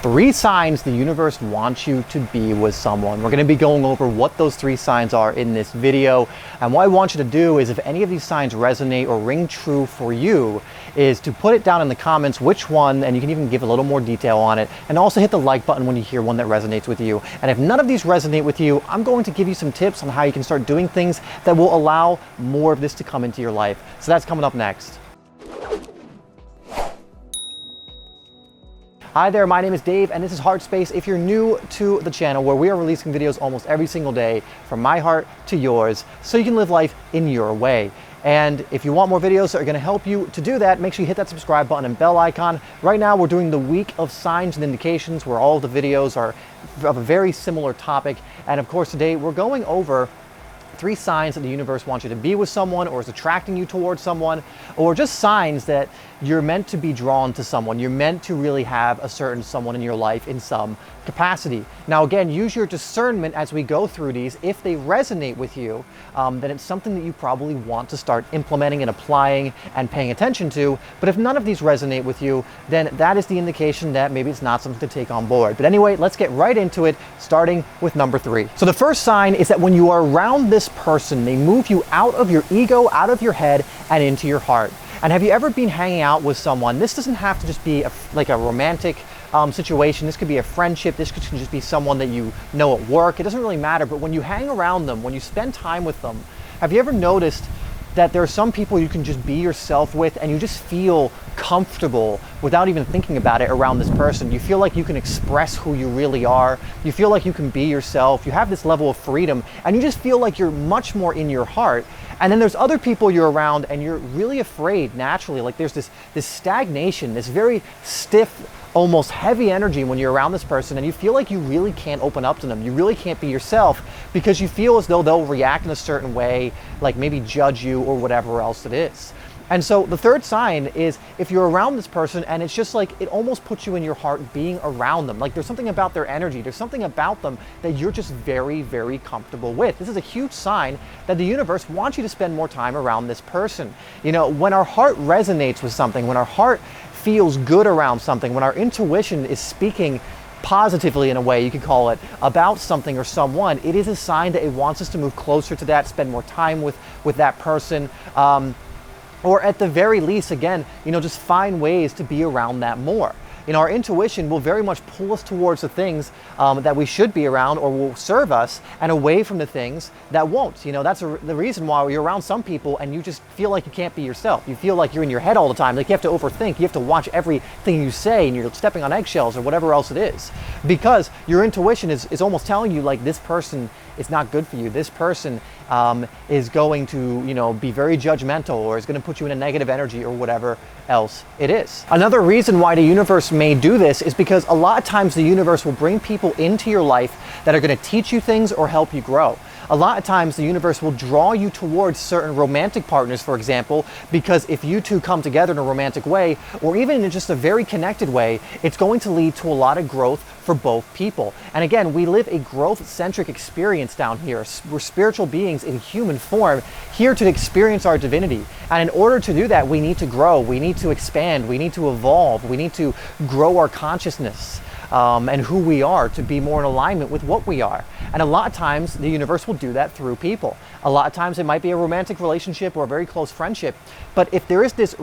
Three signs the universe wants you to be with someone. We're going to be going over what those three signs are in this video. And what I want you to do is, if any of these signs resonate or ring true for you, is to put it down in the comments which one, and you can even give a little more detail on it. And also hit the like button when you hear one that resonates with you. And if none of these resonate with you, I'm going to give you some tips on how you can start doing things that will allow more of this to come into your life. So that's coming up next. Hi there, my name is Dave and this is HeartSpace. If you're new to the channel, where we are releasing videos almost every single day from my heart to yours, so you can live life in your way. And if you want more videos that are going to help you to do that, make sure you hit that subscribe button and bell icon. Right now we're doing the week of signs and indications, where all the videos are of a very similar topic. And of course today we're going over three signs that the universe wants you to be with someone, or is attracting you towards someone, or just signs that you're meant to be drawn to someone. You're meant to really have a certain someone in your life in some capacity. Now again, use your discernment as we go through these. If they resonate with you, then it's something that you probably want to start implementing and applying and paying attention to. But if none of these resonate with you, then that is the indication that maybe it's not something to take on board. But anyway, let's get right into it, starting with number 3. So the first sign is that when you are around this person, they move you out of your ego, out of your head, and into your heart. And have you ever been hanging out with someone? This doesn't have to just be like a romantic situation. This could be a friendship. This could just be someone that you know at work. It doesn't really matter. But when you hang around them, when you spend time with them, have you ever noticed that there are some people you can just be yourself with and you just feel comfortable without even thinking about it around this person? You feel like you can express who you really are. You feel like you can be yourself. You have this level of freedom and you just feel like you're much more in your heart. And then there's other people you're around and you're really afraid naturally. Like there's this stagnation, this very stiff, almost heavy energy when you're around this person, and you feel like you really can't open up to them. You really can't be yourself because you feel as though they'll react in a certain way, like maybe judge you or whatever else it is. And so the third sign is if you're around this person and it's just like it almost puts you in your heart being around them. Like there's something about their energy, there's something about them that you're just very, very comfortable with. This is a huge sign that the universe wants you to spend more time around this person. You know, when our heart resonates with something, when our heart feels good around something, when our intuition is speaking positively, in a way you could call it, about something or someone, it is a sign that it wants us to move closer to that, spend more time with that person. Or at the very least, again, you know, just find ways to be around that more. You know, our intuition will very much pull us towards the things that we should be around or will serve us, and away from the things that won't. You know, that's the reason why you're around some people and you just feel like you can't be yourself. You feel like you're in your head all the time. Like you have to overthink. You have to watch everything you say and you're stepping on eggshells or whatever else it is. Because your intuition is almost telling you like this person is not good for you. This person is going to, you know, be very judgmental or is going to put you in a negative energy or whatever else it is. Another reason why the universe may do this is because a lot of times the universe will bring people into your life that are going to teach you things or help you grow. A lot of times the universe will draw you towards certain romantic partners, for example, because if you two come together in a romantic way, or even in just a very connected way, it's going to lead to a lot of growth for both people. And again, we live a growth-centric experience down here. We're spiritual beings in human form, here to experience our divinity. And in order to do that, we need to grow, we need to expand, we need to evolve, we need to grow our consciousness. And who we are, to be more in alignment with what we are. And a lot of times the universe will do that through people. A lot of times it might be a romantic relationship or a very close friendship. But if there is this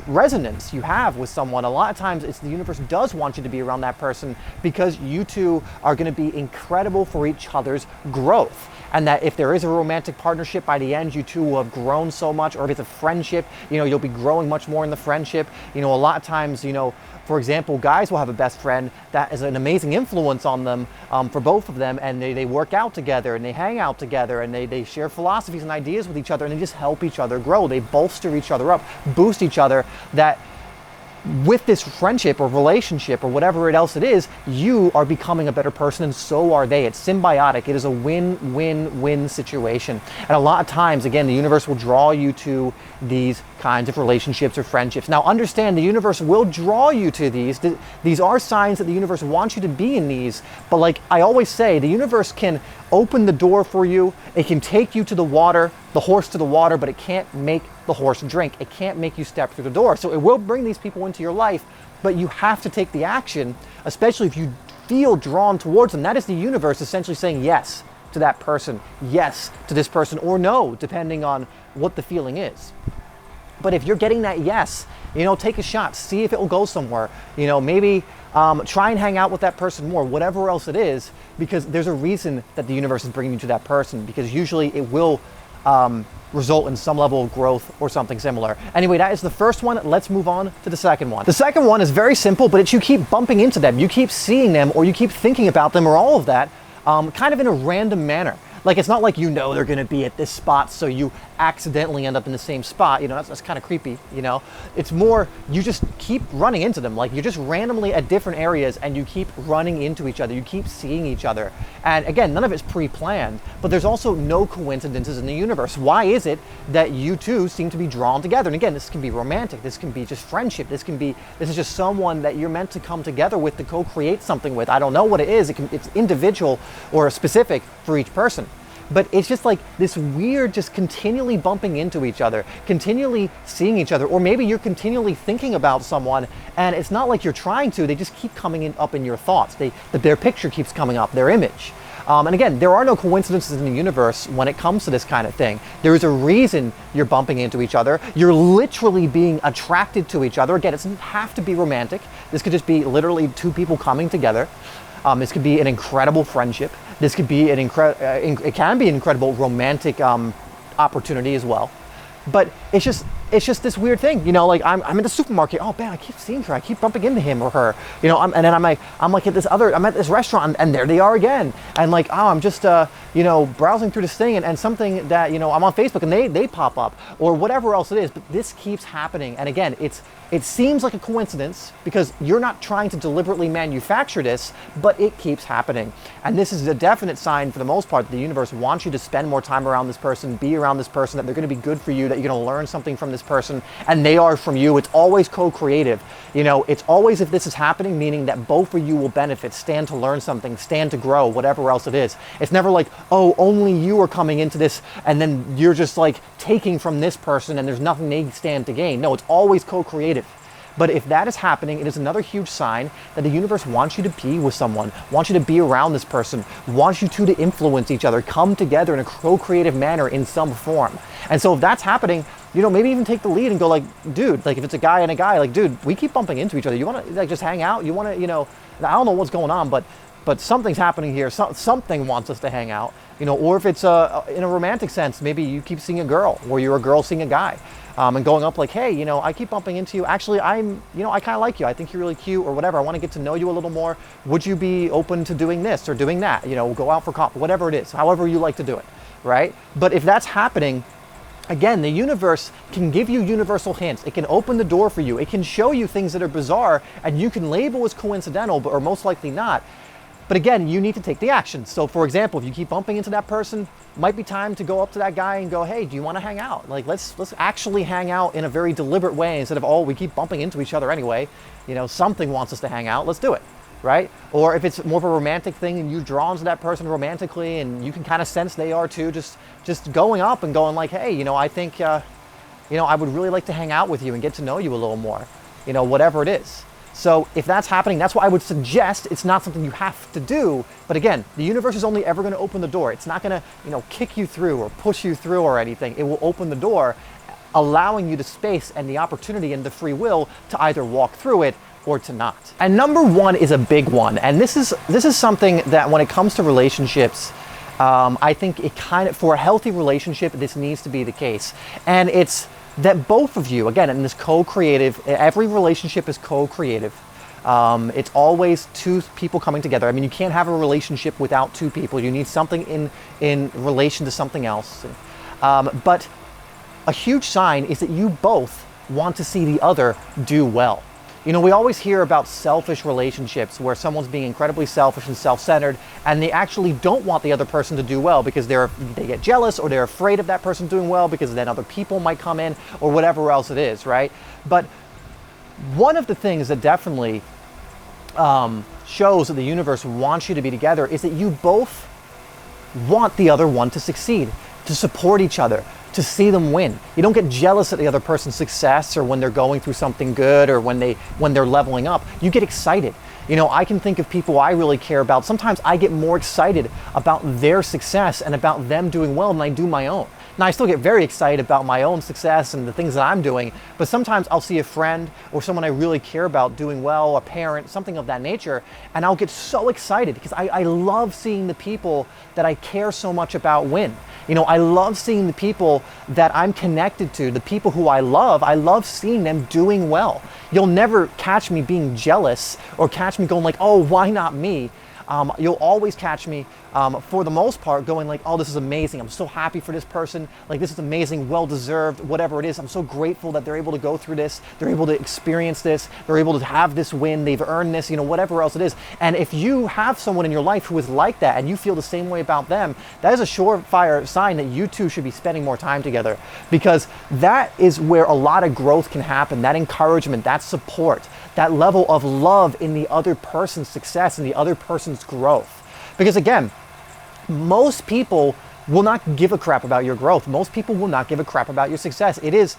resonance you have with someone, a lot of times it's the universe does want you to be around that person because you two are going to be incredible for each other's growth. And that if there is a romantic partnership, by the end you two will have grown so much. Or if it's a friendship, you know, you'll be growing much more in the friendship. You know, a lot of times, you know, for example, guys will have a best friend that is an amazing influence on them, for both of them, and they work out together and they hang out together and they share philosophies and ideas with each other, and they just help each other grow. They bolster each other up, boost each other. That with this friendship or relationship or whatever else it is, you are becoming a better person and so are they. It's symbiotic. It is a win-win-win situation. And a lot of times, again, the universe will draw you to these kinds of relationships or friendships. Now understand, the universe will draw you to these. These are signs that the universe wants you to be in these. But like I always say, the universe can open the door for you. It can take you to the water. the horse to the water, but it can't make the horse drink. It can't make you step through the door. So it will bring these people into your life, but you have to take the action, especially if you feel drawn towards them. That is the universe essentially saying yes to that person, yes to this person, or no, depending on what the feeling is. But if you're getting that yes, take a shot, see if it will go somewhere. Maybe try and hang out with that person more, whatever else it is, because there's a reason that the universe is bringing you to that person, because usually it will result in some level of growth or something similar. Anyway, that is the first one. Let's move on to the second one. The second one is very simple, but it's you keep bumping into them, you keep seeing them, or you keep thinking about them, or all of that, kind of in a random manner. Like, it's not like they're going to be at this spot, so you accidentally end up in the same spot. That's kind of creepy, It's more, you just keep running into them. Like, you're just randomly at different areas, and you keep running into each other. You keep seeing each other. And again, none of it's pre-planned, but there's also no coincidences in the universe. Why is it that you two seem to be drawn together? And again, this can be romantic. This can be just friendship. This is just someone that you're meant to come together with to co-create something with. I don't know what it is. It's individual or specific for each person. But it's just like this weird, just continually bumping into each other, continually seeing each other, or maybe you're continually thinking about someone, and it's not like you're trying to, they just keep coming up in your thoughts. Their picture keeps coming up, their image. And again, there are no coincidences in the universe when it comes to this kind of thing. There is a reason you're bumping into each other. You're literally being attracted to each other. Again, it doesn't have to be romantic. This could just be literally two people coming together. This could be an incredible friendship. This could be it can be an incredible romantic opportunity as well. But it's just this weird thing, like I'm in the supermarket. Oh man, I keep seeing her. I keep bumping into him or her, and then I'm at this restaurant, and there they are again. And like, oh, I'm just browsing through this thing, and something that I'm on Facebook, and they pop up, or whatever else it is. But this keeps happening, and again, it seems like a coincidence because you're not trying to deliberately manufacture this, but it keeps happening. And this is a definite sign, for the most part, that the universe wants you to spend more time around this person, be around this person, that they're going to be good for you, that you're going to learn something from this person, and they are from you. It's always co-creative. It's always, if this is happening, meaning that both of you will benefit, stand to learn something, stand to grow, whatever else it is. It's never like, oh, only you are coming into this, and then you're just like taking from this person, and there's nothing they stand to gain. No, it's always co-creative. But if that is happening, it is another huge sign that the universe wants you to be with someone, wants you to be around this person, wants you to influence each other, come together in a co-creative manner in some form. And so if that's happening, maybe even take the lead and go like, dude, like if it's a guy and a guy, like, dude, we keep bumping into each other. You want to like just hang out? You want to, I don't know what's going on, but something's happening here. Something wants us to hang out, or if it's in a romantic sense, maybe you keep seeing a girl, or you're a girl seeing a guy. And going up like, hey, I keep bumping into you. Actually, I kind of like you. I think you're really cute or whatever. I want to get to know you a little more. Would you be open to doing this or doing that? Go out for coffee, whatever it is, however you like to do it, right? But if that's happening, again, the universe can give you universal hints. It can open the door for you. It can show you things that are bizarre and you can label as coincidental, or most likely not. But again, you need to take the action. So for example, if you keep bumping into that person, it might be time to go up to that guy and go, hey, do you want to hang out? Like, let's actually hang out in a very deliberate way instead of, oh, we keep bumping into each other anyway. Something wants us to hang out. Let's do it, right? Or if it's more of a romantic thing and you drawn to that person romantically and you can kind of sense they are too, just going up and going like, hey, I think, I would really like to hang out with you and get to know you a little more, whatever it is. So if that's happening, that's why I would suggest it's not something you have to do. But again, the universe is only ever going to open the door. It's not going to, kick you through or push you through or anything. It will open the door, allowing you the space and the opportunity and the free will to either walk through it or to not. And number one is a big one. And this is something that when it comes to relationships, I think it kind of, for a healthy relationship, this needs to be the case. And it's that both of you, again, in this co-creative, every relationship is co-creative. It's always two people coming together. I mean, you can't have a relationship without two people. You need something in relation to something else. But a huge sign is that you both want to see the other do well. We always hear about selfish relationships where someone's being incredibly selfish and self-centered, and they actually don't want the other person to do well because they get jealous, or they're afraid of that person doing well because then other people might come in, or whatever else it is, right? But one of the things that definitely shows that the universe wants you to be together is that you both want the other one to succeed, to support each other, to see them win. You don't get jealous at the other person's success or when they're going through something good or when they're leveling up. You get excited. You know, I can think of people I really care about. Sometimes I get more excited about their success and about them doing well than I do my own. Now, I still get very excited about my own success and the things that I'm doing, but sometimes I'll see a friend or someone I really care about doing well, a parent, something of that nature, and I'll get so excited because I love seeing the people that I care so much about win. You know, I love seeing the people that I'm connected to, the people who I love seeing them doing well. You'll never catch me being jealous or catch me going like, oh, why not me? You'll always catch me, for the most part, going like, oh, this is amazing. I'm so happy for this person. Like, this is amazing, well-deserved, whatever it is. I'm so grateful that they're able to go through this. They're able to experience this. They're able to have this win. They've earned this, you know, whatever else it is. And if you have someone in your life who is like that and you feel the same way about them, that is a surefire sign that you two should be spending more time together, because that is where a lot of growth can happen. That encouragement, that support, that level of love in the other person's success and the other person's growth. Because again, most people will not give a crap about your growth. Most people will not give a crap about your success. It is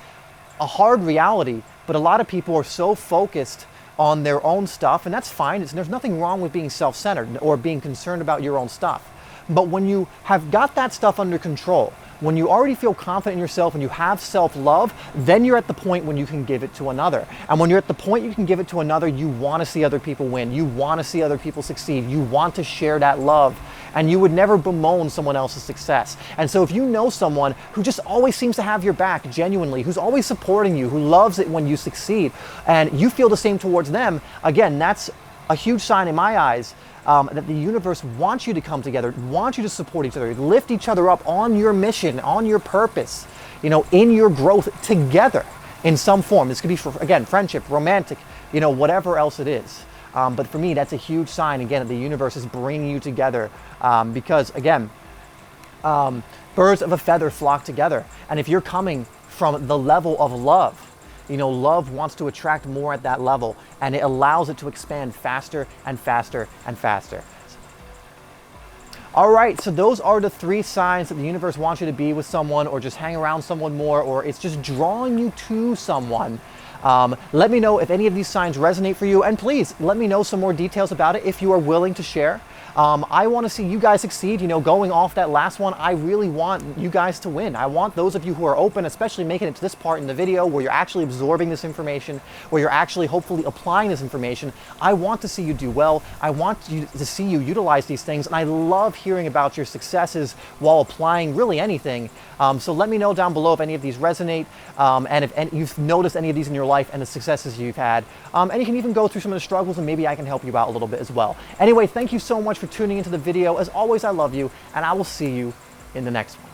a hard reality, but a lot of people are so focused on their own stuff, and that's fine. There's nothing wrong with being self-centered or being concerned about your own stuff. But when you have got that stuff under control, when you already feel confident in yourself and you have self-love, then you're at the point when you can give it to another. And when you're at the point you can give it to another, you want to see other people win. You want to see other people succeed. You want to share that love. And you would never bemoan someone else's success. And so if you know someone who just always seems to have your back genuinely, who's always supporting you, who loves it when you succeed, and you feel the same towards them, again, that's a huge sign in my eyes that the universe wants you to come together, wants you to support each other, lift each other up on your mission, on your purpose, you know, in your growth together in some form. This could be, for, again, friendship, romantic, you know, whatever else it is. But for me, that's a huge sign, again, that the universe is bringing you together because, again, birds of a feather flock together. And if you're coming from the level of love, you know, love wants to attract more at that level, and it allows it to expand faster and faster and faster. All right, so those are the 3 signs that the universe wants you to be with someone or just hang around someone more, or it's just drawing you to someone. Let me know if any of these signs resonate for you, and please let me know some more details about it if you are willing to share. I want to see you guys succeed. You know, going off that last one, I really want you guys to win. I want those of you who are open, especially making it to this part in the video where you're actually absorbing this information, where you're actually hopefully applying this information. I want to see you do well. I want to see you utilize these things, and I love hearing about your successes while applying really anything. So let me know down below if any of these resonate, and if you've noticed any of these in your life and the successes you've had. And you can even go through some of the struggles, and maybe I can help you out a little bit as well. Anyway, thank you so much for tuning into the video. As always, I love you, and I will see you in the next one.